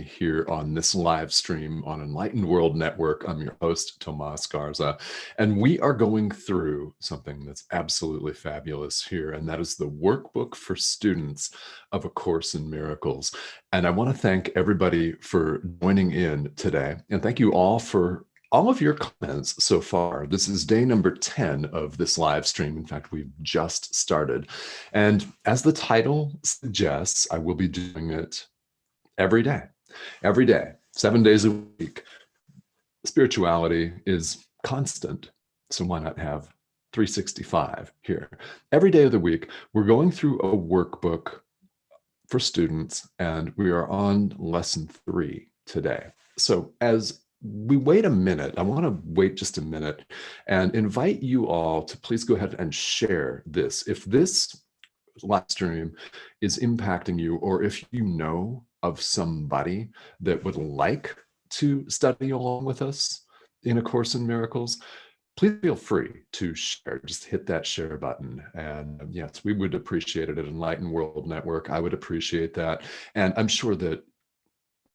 here on this live stream on Enlightened World Network. I'm your host, Tomas Garza, and we are going through something that's absolutely fabulous here, and that is the Workbook for Students of A Course in Miracles. And I want to thank everybody for joining in today, and thank you all for all of your comments so far. This is day number 10 of this live stream. In fact, we've just started. And as the title suggests, I will be doing it every day, 7 days a week. Spirituality is constant, so why not have 365 here? Every day of the week, we're going through a workbook for students, and we are on lesson 3 today. So as we wait a minute, I want to wait just a minute and invite you all to please go ahead and share this. If this live stream is impacting you, or if you know of somebody that would like to study along with us in A Course in Miracles, please feel free to share. Just hit that share button. And yes, we would appreciate it at Enlightened World Network. I would appreciate that. And I'm sure that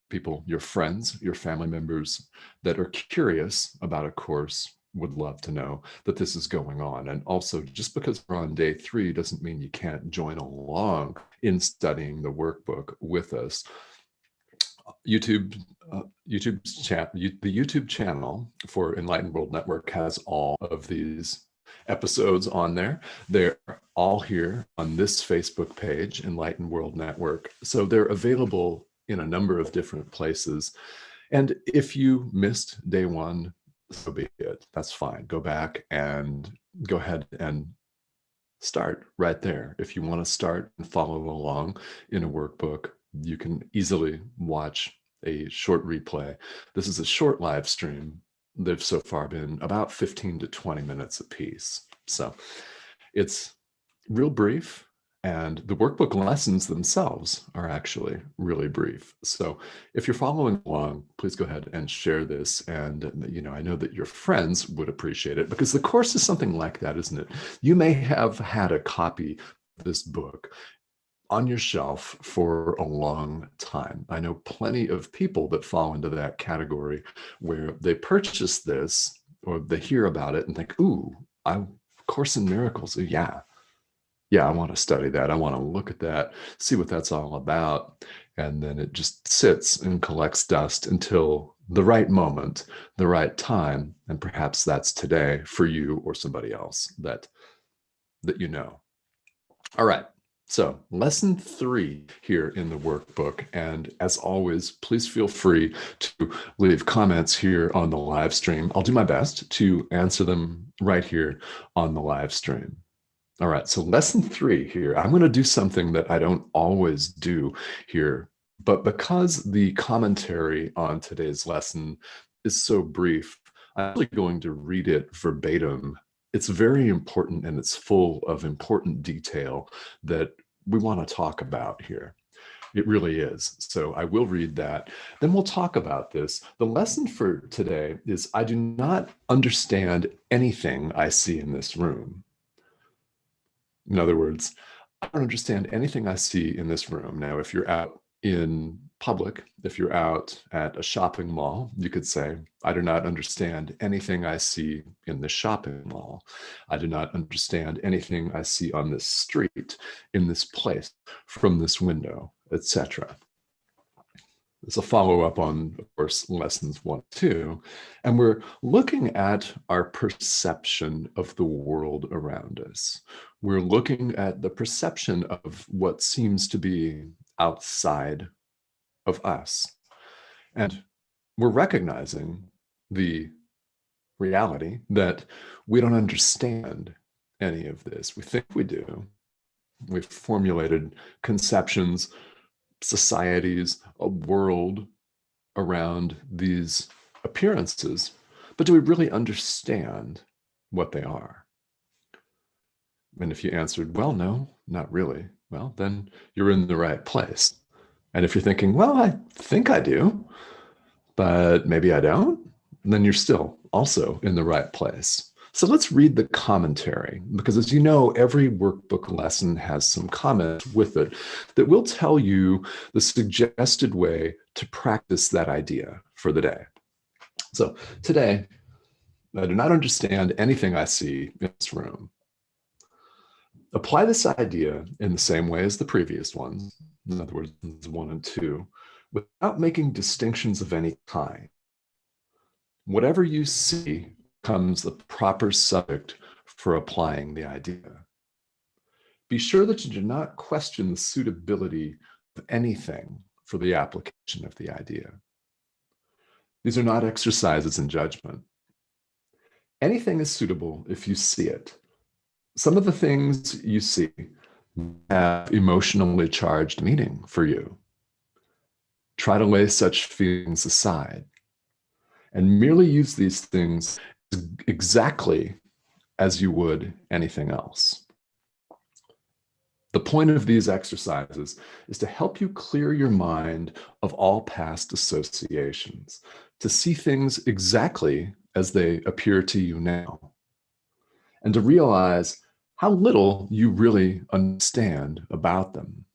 people, your friends, your family members that are curious about A Course would love to know that this is going on. And also, just because we're on day 3 doesn't mean you can't join along in studying the workbook with us. The YouTube channel for Enlightened World Network has all of these episodes on there. They're all here on this Facebook page, Enlightened World Network. So they're available in a number of different places. And if you missed day 1, so be it. That's fine. Go back and go ahead and start right there. If you want to start and follow along in a workbook, you can easily watch a short replay. This is a short live stream. They've so far been about 15 to 20 minutes a piece. So it's real brief. And the workbook lessons themselves are actually really brief. So if you're following along, please go ahead and share this. And, I know that your friends would appreciate it, because the course is something like that, isn't it? You may have had a copy of this book on your shelf for a long time. I know plenty of people that fall into that category where they purchase this, or they hear about it and think, ooh, Course in Miracles. Yeah, I want to study that. I want to look at that, see what that's all about. And then it just sits and collects dust until the right moment, the right time. And perhaps that's today for you or somebody else that you know. All right. So lesson 3 here in the workbook. And as always, please feel free to leave comments here on the live stream. I'll do my best to answer them right here on the live stream. All right, so lesson 3 here, I'm going to do something that I don't always do here, but because the commentary on today's lesson is so brief, I'm actually going to read it verbatim. It's very important, and it's full of important detail that we want to talk about here. It really is. So I will read that. Then we'll talk about this. The lesson for today is, I do not understand anything I see in this room. In other words, I don't understand anything I see in this room. Now, if you're out in public, if you're out at a shopping mall, you could say, I do not understand anything I see in this shopping mall. I do not understand anything I see on this street, in this place, from this window, etc. It's a follow-up on, of course, lessons 1 and 2, and we're looking at our perception of the world around us. We're looking at the perception of what seems to be outside of us. And we're recognizing the reality that we don't understand any of this. We think we do. We've formulated conceptions, societies, a world around these appearances, but do we really understand what they are? And if you answered, well, no, not really, well, then you're in the right place. And if you're thinking, well, I think I do, but maybe I don't, then you're still also in the right place. So let's read the commentary, because as you know, every workbook lesson has some comments with it that will tell you the suggested way to practice that idea for the day. So today, I do not understand anything I see in this room. Apply this idea in the same way as the previous ones, in other words, 1 and 2, without making distinctions of any kind. Whatever you see becomes the proper subject for applying the idea. Be sure that you do not question the suitability of anything for the application of the idea. These are not exercises in judgment. Anything is suitable if you see it. Some of the things you see have emotionally charged meaning for you. Try to lay such feelings aside and merely use these things exactly as you would anything else. The point of these exercises is to help you clear your mind of all past associations, to see things exactly as they appear to you now, and to realize how little you really understand about them.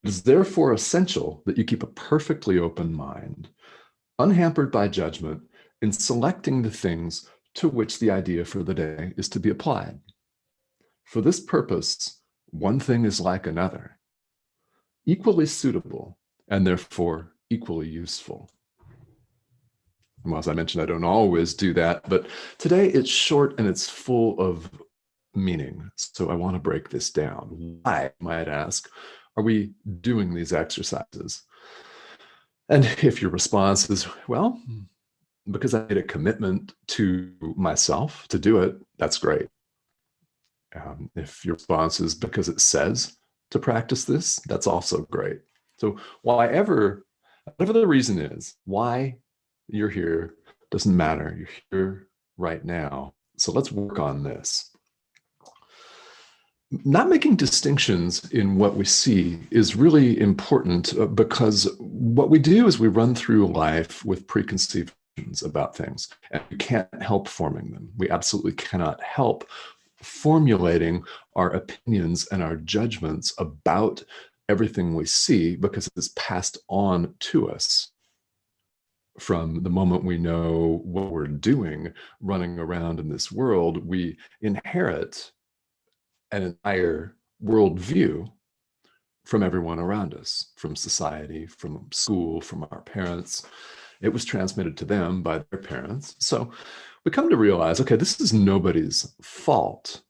It is therefore essential that you keep a perfectly open mind, unhampered by judgment, in selecting the things to which the idea for the day is to be applied. For this purpose, one thing is like another, equally suitable, and therefore equally useful. Well, as I mentioned, I don't always do that, but today it's short and it's full of meaning. So I want to break this down. Why, I might ask, are we doing these exercises? And if your response is, well, because I made a commitment to myself to do it, that's great. If your response is because it says to practice this, that's also great. So whatever the reason is, why you're here doesn't matter. You're here right now. So let's work on this. Not making distinctions in what we see is really important because what we do is we run through life with preconceived notions about things, and we can't help forming them. We absolutely cannot help formulating our opinions and our judgments about everything we see because it's passed on to us from the moment we know what we're doing running around in this world. We inherit an entire worldview from everyone around us, from society, from school, from our parents. It was transmitted to them by their parents. So we come to realize, okay, this is nobody's fault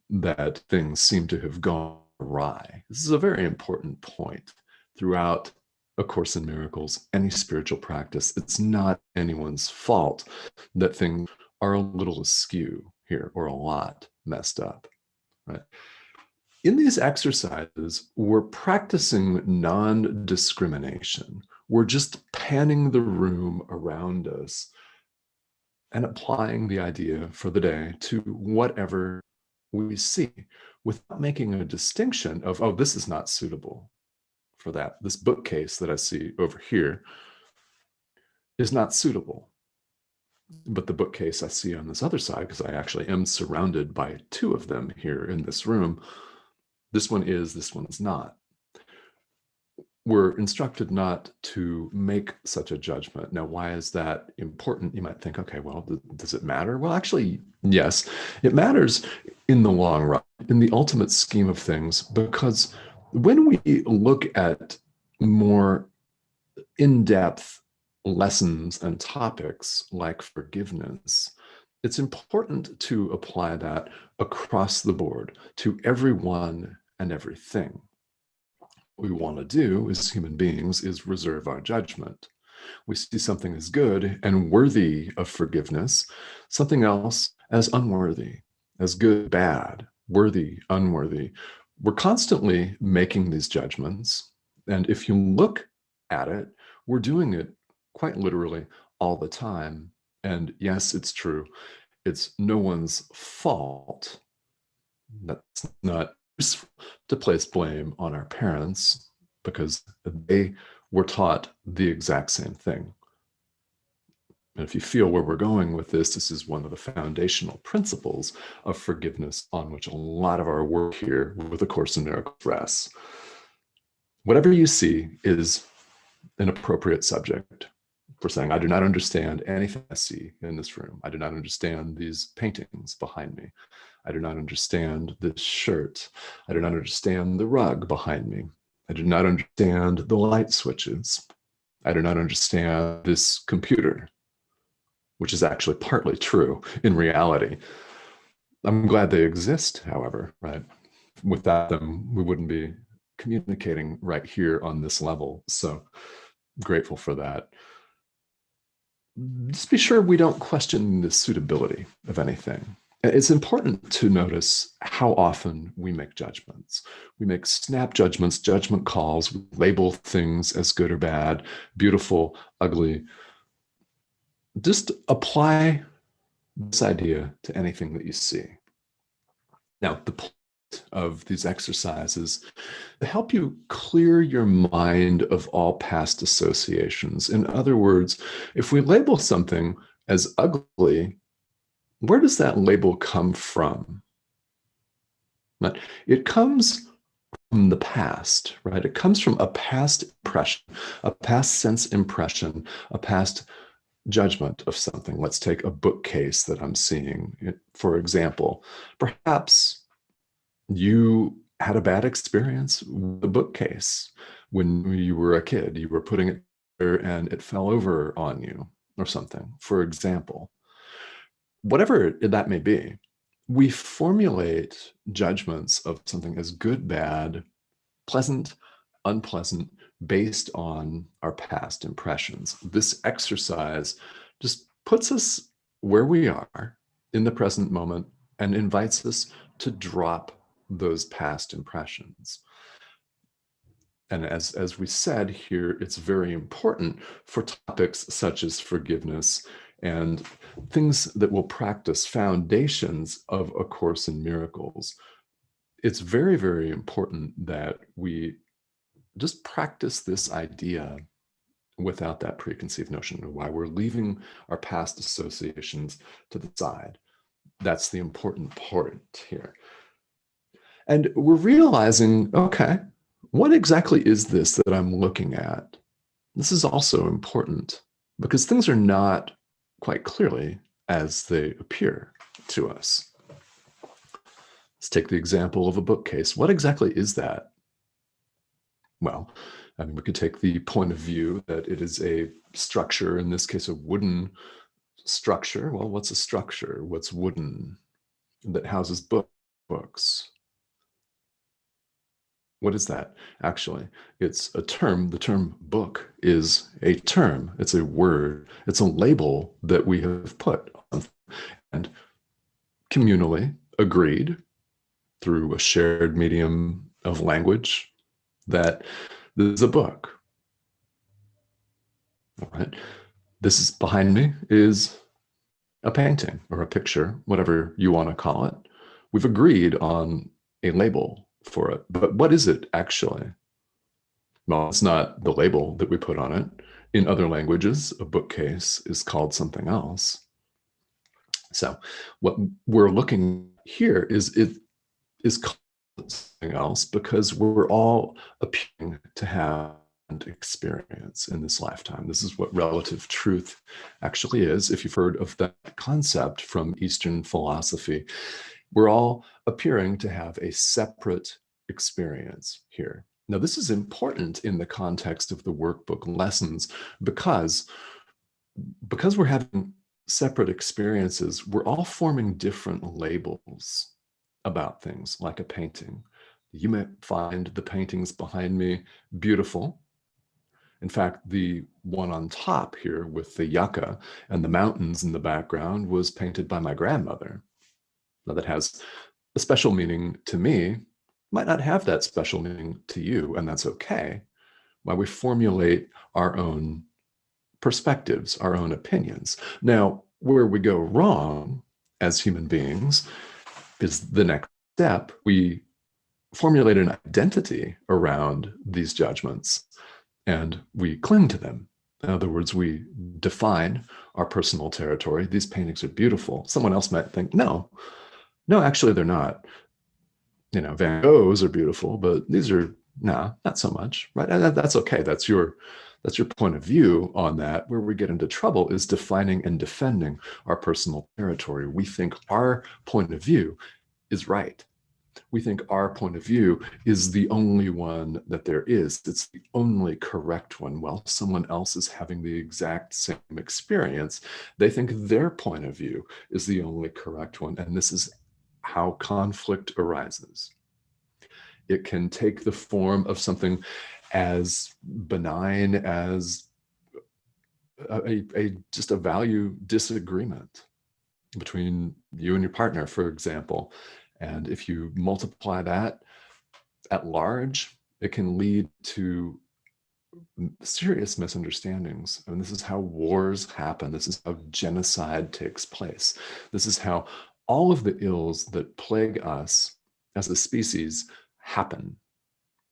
that things seem to have gone awry. This is a very important point throughout A Course in Miracles, any spiritual practice. It's not anyone's fault that things are a little askew here or a lot messed up. Right? In these exercises, we're practicing non-discrimination. We're just panning the room around us and applying the idea for the day to whatever we see without making a distinction of, oh, this is not suitable for that. This bookcase that I see over here is not suitable. But the bookcase I see on this other side, because I actually am surrounded by two of them here in this room, this one is, this one's not. We're instructed not to make such a judgment. Now, why is that important? You might think, okay, well, does it matter? Well, actually, yes, it matters in the long run, in the ultimate scheme of things, because when we look at more in-depth lessons and topics like forgiveness, it's important to apply that across the board to everyone and everything. What we want to do as human beings is reserve our judgment. We see something as good and worthy of forgiveness, something else as unworthy, as good, bad, worthy, unworthy. We're constantly making these judgments. And if you look at it, we're doing it quite literally all the time. And yes, it's true. It's no one's fault. That's not useful to place blame on our parents because they were taught the exact same thing. And if you feel where we're going with this, this is one of the foundational principles of forgiveness on which a lot of our work here with A Course in Miracles rests. Whatever you see is an appropriate subject for saying, I do not understand anything I see in this room. I do not understand these paintings behind me. I do not understand this shirt. I do not understand the rug behind me. I do not understand the light switches. I do not understand this computer, which is actually partly true in reality. I'm glad they exist, however, right? Without them, we wouldn't be communicating right here on this level. So grateful for that. Just be sure we don't question the suitability of anything. It's important to notice how often we make judgments. We make snap judgments, judgment calls, we label things as good or bad, beautiful, ugly. Just apply this idea to anything that you see. Now, the point of these exercises to help you clear your mind of all past associations. In other words, if we label something as ugly, where does that label come from? It comes from the past, right? It comes from a past impression, a past sense impression, a past judgment of something. Let's take a bookcase that I'm seeing. For example, perhaps you had a bad experience with a bookcase when you were a kid. You were putting it there and it fell over on you or something, for example. Whatever that may be, we formulate judgments of something as good, bad, pleasant, unpleasant, based on our past impressions. This exercise just puts us where we are in the present moment and invites us to drop those past impressions. And as we said here, it's very important for topics such as forgiveness and things that will practice foundations of A Course in Miracles. It's very, very important that we just practice this idea without that preconceived notion of why we're leaving our past associations to the side. That's the important part here. And we're realizing, okay, what exactly is this that I'm looking at? This is also important because things are not quite clearly as they appear to us. Let's take the example of a bookcase. What exactly is that? Well, I mean, we could take the point of view that it is a structure, in this case, a wooden structure. Well, what's a structure? What's wooden? That houses books. What is that? Actually, it's a term. The term book is a term. It's a word. It's a label that we have put on and communally agreed through a shared medium of language that this is a book. All right. This is behind me is a painting or a picture, whatever you want to call it. We've agreed on a label for it. But what is it actually? Well, it's not the label that we put on it. In other languages, a bookcase is called something else. So what we're looking here is it is called something else because we're all appearing to have an experience in this lifetime. This is what relative truth actually is. If you've heard of that concept from Eastern philosophy, we're all appearing to have a separate experience here. Now, this is important in the context of the workbook lessons because we're having separate experiences, we're all forming different labels about things, like a painting. You may find the paintings behind me beautiful. In fact, the one on top here with the yucca and the mountains in the background was painted by my grandmother. Now, that has a special meaning to me, might not have that special meaning to you, and that's okay. While we formulate our own perspectives, our own opinions. Now, where we go wrong as human beings is the next step. We formulate an identity around these judgments and we cling to them. In other words, we define our personal territory. These paintings are beautiful. Someone else might think, no, actually they're not. You know, Van Goghs are beautiful, but these are No, not so much, right? And that's okay. That's your point of view on that. Where we get into trouble is defining and defending our personal territory. We think our point of view is right. We think our point of view is the only one that there is. It's the only correct one. While someone else is having the exact same experience, they think their point of view is the only correct one. And this is how conflict arises. It can take the form of something as benign as just a value disagreement between you and your partner, for example. And if you multiply that at large, it can lead to serious misunderstandings. And this is how wars happen. This is how genocide takes place. This is how all of the ills that plague us as a species happen.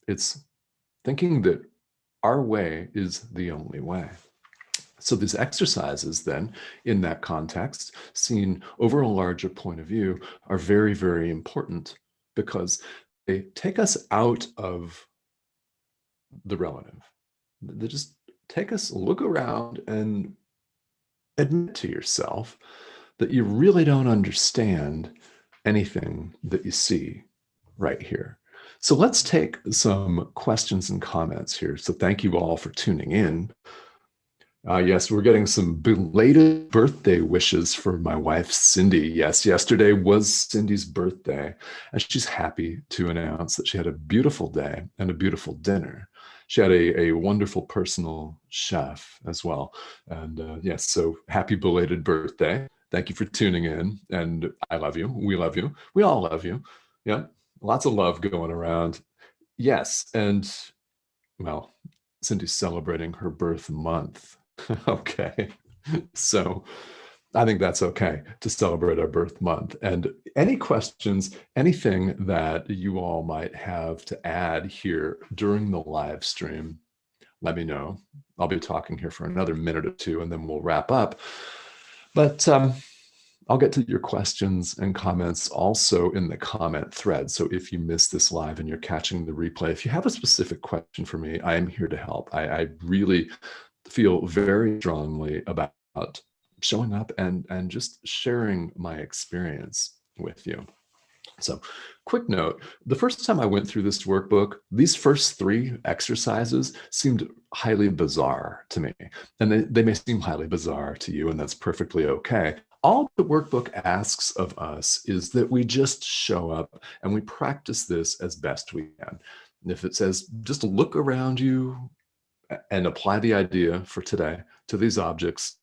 It's thinking that our way is the only way. So these exercises then, in that context, seen over a larger point of view, are very, very important because they take us out of the relative. They just take us, look around and admit to yourself that you really don't understand anything that you see right here. So let's take some questions and comments here. So thank you all for tuning in. Yes, we're getting some belated birthday wishes for my wife, Cindy. Yes, yesterday was Cindy's birthday, and she's happy to announce that she had a beautiful day and a beautiful dinner. She had a wonderful personal chef as well. And yes, so happy belated birthday. Thank you for tuning in. And I love you. We love you. We all love you. Yeah, lots of love going around. Yes, and well, Cindy's celebrating her birth month. Okay. So I think that's okay to celebrate our birth month. And any questions, anything that you all might have to add here during the live stream, let me know. I'll be talking here for another minute or two and then we'll wrap up. But I'll get to your questions and comments also in the comment thread. So if you missed this live and you're catching the replay, if you have a specific question for me, I am here to help. I really feel very strongly about showing up and just sharing my experience with you. So quick note, the first time I went through this workbook, these first 3 exercises seemed highly bizarre to me. And they may seem highly bizarre to you, and that's perfectly okay. All the workbook asks of us is that we just show up and we practice this as best we can. And if it says, just look around you and apply the idea for today to these objects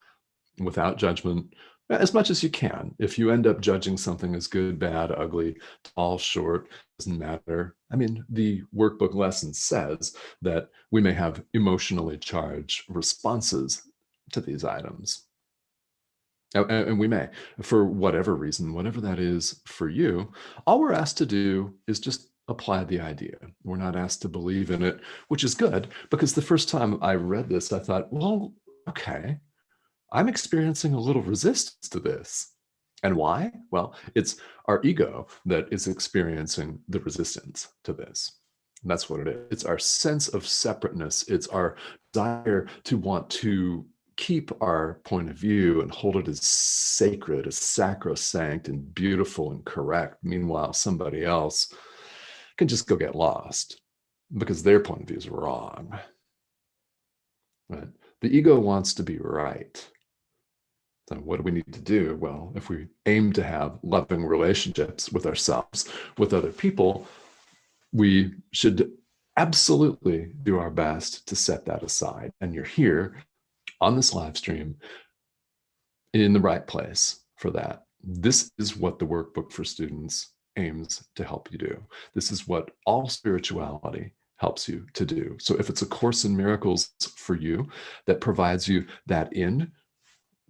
without judgment, as much as you can. If you end up judging something as good, bad, ugly, tall, short, doesn't matter. I mean, the workbook lesson says that we may have emotionally charged responses to these items. And we may, for whatever reason, whatever that is for you, all we're asked to do is just apply the idea. We're not asked to believe in it, which is good, because the first time I read this, I thought, well, okay, I'm experiencing a little resistance to this. And why? Well, it's our ego that is experiencing the resistance to this. And that's what it is. It's our sense of separateness. It's our desire to want to keep our point of view and hold it as sacred, as sacrosanct and beautiful and correct. Meanwhile, somebody else can just go get lost because their point of view is wrong. Right? The ego wants to be right. So what do we need to do? Well, if we aim to have loving relationships with ourselves, with other people, we should absolutely do our best to set that aside. And you're here on this live stream in the right place for that. This is what the workbook for students aims to help you do. This is what all spirituality helps you to do. So if it's a Course in Miracles for you that provides you that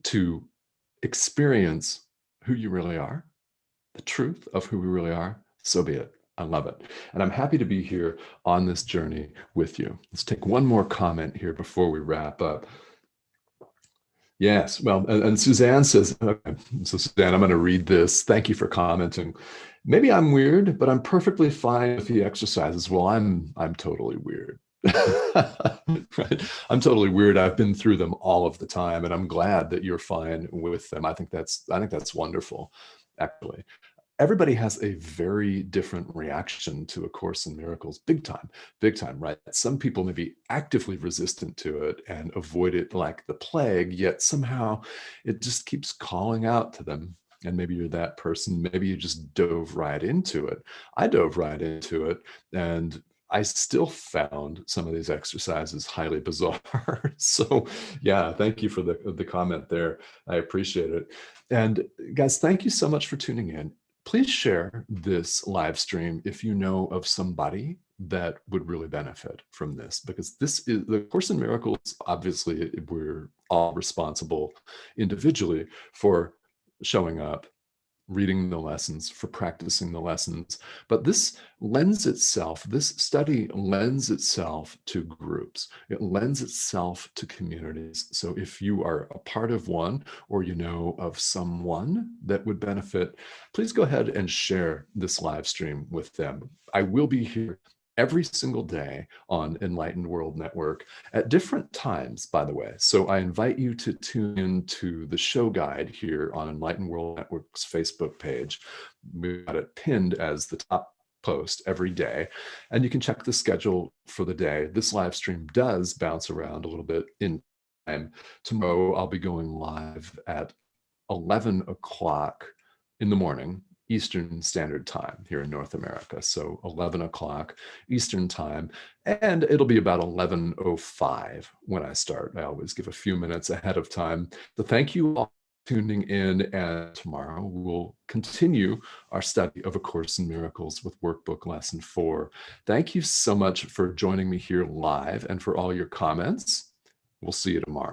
to experience who you really are, the truth of who we really are, so be it. I love it. And I'm happy to be here on this journey with you. Let's take one more comment here before we wrap up. Yes. Well, and Suzanne says, okay, so Suzanne, I'm going to read this. Thank you for commenting. Maybe I'm weird, but I'm perfectly fine with the exercises. Well, I'm totally weird. Right? I'm totally weird. I've been through them all of the time, and I'm glad that you're fine with them. I think that's wonderful, actually. Everybody has a very different reaction to A Course in Miracles. Big time, right? Some people may be actively resistant to it and avoid it like the plague, yet somehow it just keeps calling out to them. And maybe you're that person. Maybe you just dove right into it. I dove right into it, and I still found some of these exercises highly bizarre. So yeah, thank you for the comment there. I appreciate it. And guys, thank you so much for tuning in. Please share this live stream if you know of somebody that would really benefit from this, because this is the Course in Miracles. Obviously, we're all responsible individually for showing up, reading the lessons, for practicing the lessons. But this study lends itself to groups. It lends itself to communities. So if you are a part of one, or you know of someone that would benefit, please go ahead and share this live stream with them. I will be here every single day on Enlightened World Network at different times, by the way. So I invite you to tune into the show guide here on Enlightened World Network's Facebook page. We've got it pinned as the top post every day, and you can check the schedule for the day. This live stream does bounce around a little bit in time. Tomorrow I'll be going live at 11 o'clock in the morning Eastern Standard Time here in North America. So 11 o'clock Eastern Time, and it'll be about 11:05 when I start. I always give a few minutes ahead of time. So thank you all for tuning in, and tomorrow we'll continue our study of A Course in Miracles with Workbook Lesson 4. Thank you so much for joining me here live and for all your comments. We'll see you tomorrow.